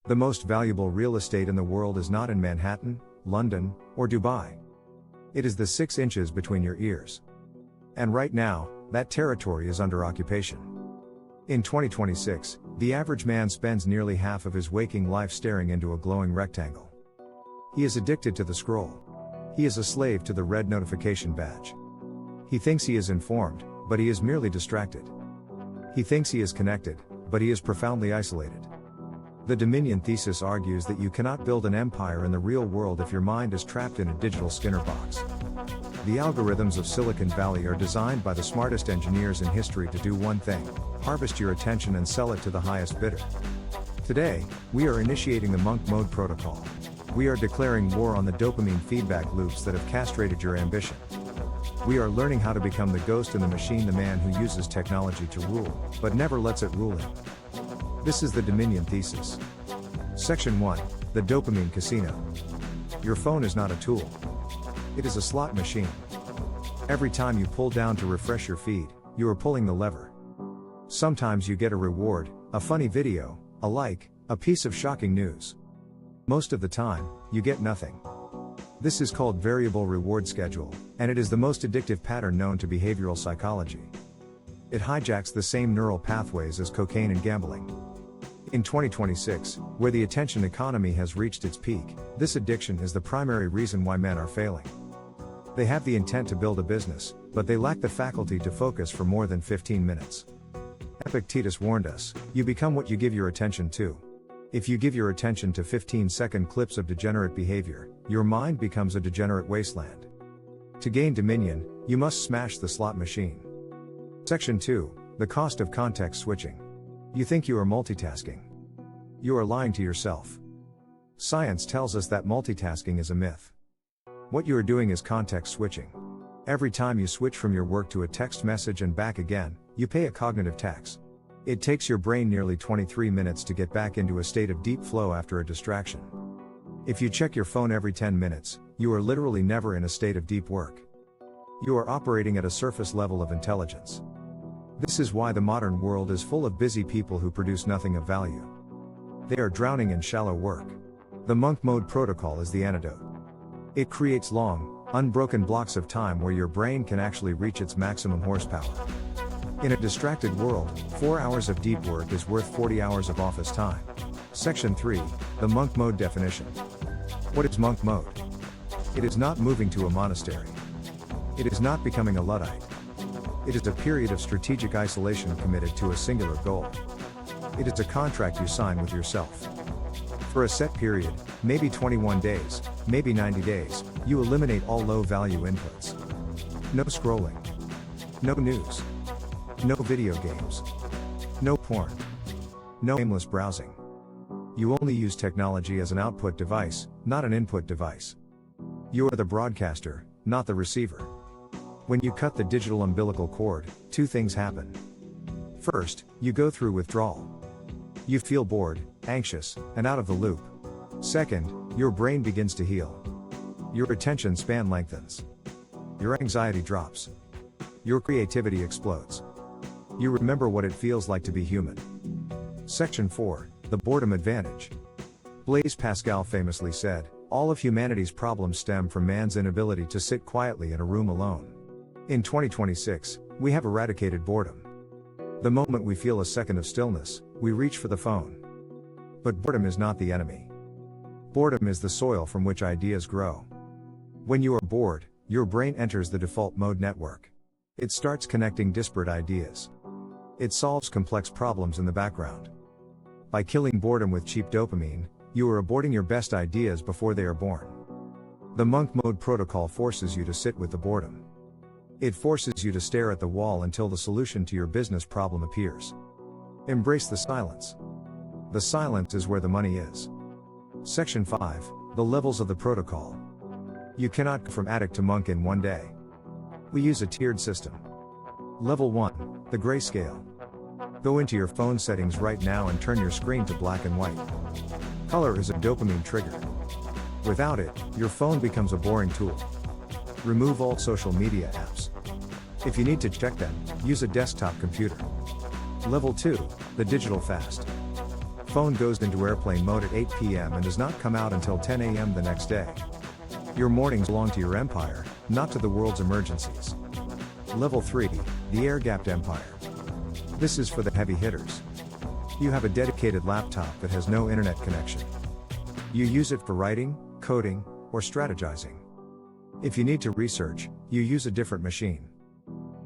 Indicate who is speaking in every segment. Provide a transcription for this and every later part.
Speaker 1: The most valuable real estate in the world is not in Manhattan, London, or Dubai. It is the 6 inches between your ears. And right now, that territory is under occupation. In 2026, the average man spends nearly half of his waking life staring into a glowing rectangle. He is addicted to the scroll. He is a slave to the red notification badge. He thinks he is informed, but he is merely distracted. He thinks he is connected, but he is profoundly isolated. The Dominion Thesis argues that you cannot build an empire in the real world if your mind is trapped in a digital Skinner box. The algorithms of Silicon Valley are designed by the smartest engineers in history to do one thing: harvest your attention and sell it to the highest bidder. Today, we are initiating the monk mode protocol. We are declaring war on the dopamine feedback loops that have castrated your ambition. We are learning how to become the ghost in the machine, the man who uses technology to rule, but never lets it rule him. This is the Dominion Thesis. Section 1, the Dopamine Casino. Your phone is not a tool. It is a slot machine. Every time you pull down to refresh your feed, you are pulling the lever. Sometimes you get a reward, a funny video, a like, a piece of shocking news. Most of the time, you get nothing. This is called variable reward schedule, and it is the most addictive pattern known to behavioral psychology. It hijacks the same neural pathways as cocaine and gambling. In 2026, where the attention economy has reached its peak, this addiction is the primary reason why men are failing. They have the intent to build a business, but they lack the faculty to focus for more than 15 minutes. Epictetus warned us, you become what you give your attention to. If you give your attention to 15-second clips of degenerate behavior, your mind becomes a degenerate wasteland. To gain dominion, you must smash the slot machine. Section 2, the cost of context switching. You think you are multitasking. You are lying to yourself. Science tells us that multitasking is a myth. What you are doing is context switching. Every time you switch from your work to a text message and back again, you pay a cognitive tax. It takes your brain nearly 23 minutes to get back into a state of deep flow after a distraction. If you check your phone every 10 minutes, you are literally never in a state of deep work. You are operating at a surface level of intelligence. This is why the modern world is full of busy people who produce nothing of value. They are drowning in shallow work. The monk mode protocol is the antidote. It creates long, unbroken blocks of time where your brain can actually reach its maximum horsepower. In a distracted world, 4 hours of deep work is worth 40 hours of office time. Section 3, the monk mode definition. What is monk mode? It is not moving to a monastery. It is not becoming a Luddite. It is a period of strategic isolation committed to a singular goal. It is a contract you sign with yourself. For a set period, maybe 21 days, maybe 90 days, you eliminate all low-value inputs. No scrolling. No news. No video games. No porn. No aimless browsing. You only use technology as an output device, not an input device. You are the broadcaster, not the receiver. When you cut the digital umbilical cord, 2 things happen. First, you go through withdrawal. You feel bored, anxious, and out of the loop. Second, your brain begins to heal. Your attention span lengthens. Your anxiety drops. Your creativity explodes. You remember what it feels like to be human. Section 4, the boredom advantage. Blaise Pascal famously said, all of humanity's problems stem from man's inability to sit quietly in a room alone. In 2026, we have eradicated boredom. The moment we feel a second of stillness, we reach for the phone. But boredom is not the enemy. Boredom is the soil from which ideas grow. When you are bored, your brain enters the default mode network. It starts connecting disparate ideas. It solves complex problems in the background. By killing boredom with cheap dopamine, you are aborting your best ideas before they are born. The monk mode protocol forces you to sit with the boredom. It forces you to stare at the wall until the solution to your business problem appears. Embrace the silence. The silence is where the money is. Section 5, the levels of the protocol. You cannot go from addict to monk in one day. We use a tiered system. Level 1, the grayscale. Go into your phone settings right now and turn your screen to black and white. Color is a dopamine trigger. Without it, your phone becomes a boring tool. Remove all social media apps. If you need to check them, use a desktop computer. Level 2, the digital fast. phone goes into airplane mode at 8 p.m. and does not come out until 10 a.m. the next day. Your mornings belong to your empire, not to the world's emergencies. Level 3, the air-gapped empire. This is for the heavy hitters. You have a dedicated laptop that has no internet connection. You use it for writing, coding, or strategizing. If you need to research, you use a different machine.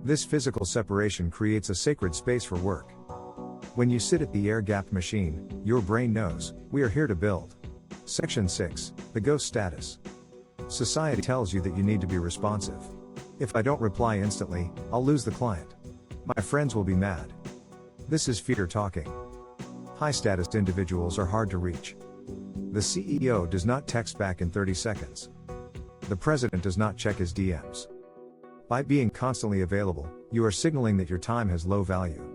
Speaker 1: This physical separation creates a sacred space for work. When you sit at the air-gapped machine, your brain knows, we are here to build. Section 6, the ghost status. Society tells you that you need to be responsive. If I don't reply instantly, I'll lose the client. My friends will be mad. This is fear talking. High-status individuals are hard to reach. The CEO does not text back in 30 seconds. The president does not check his DMs. By being constantly available, you are signaling that your time has low value.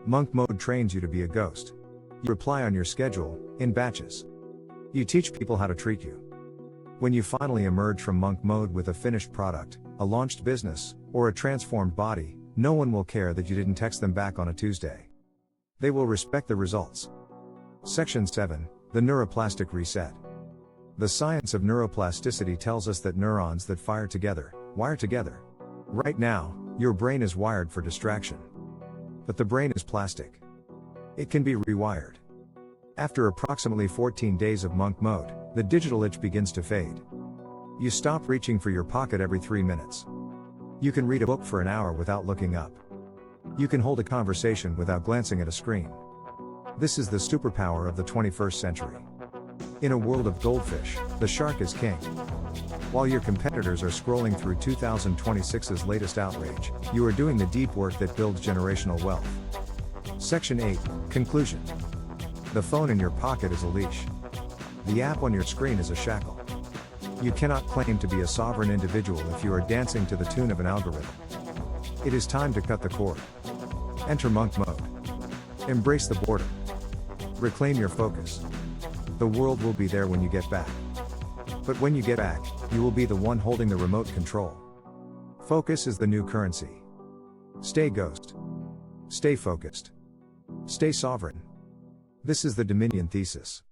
Speaker 1: Monk mode trains you to be a ghost. You reply on your schedule, in batches. You teach people how to treat you. When you finally emerge from monk mode with a finished product, a launched business, or a transformed body, no one will care that you didn't text them back on a Tuesday. They will respect the results. Section 7, the neuroplastic reset. The science of neuroplasticity tells us that neurons that fire together, wire together. Right now, your brain is wired for distraction. But the brain is plastic. It can be rewired. After approximately 14 days of monk mode, the digital itch begins to fade. You stop reaching for your pocket every 3 minutes. You can read a book for an hour without looking up. You can hold a conversation without glancing at a screen. This is the superpower of the 21st century. In a world of goldfish, the shark is king. While your competitors are scrolling through 2026's latest outrage, you are doing the deep work that builds generational wealth. Section 8, conclusion. The phone in your pocket is a leash. The app on your screen is a shackle. You cannot claim to be a sovereign individual if you are dancing to the tune of an algorithm. It is time to cut the cord. Enter monk mode. Embrace the boredom. Reclaim your focus. The world will be there when you get back. But when you get back, you will be the one holding the remote control. Focus is the new currency. Stay ghost. Stay focused. Stay sovereign. This is the Dominion Thesis.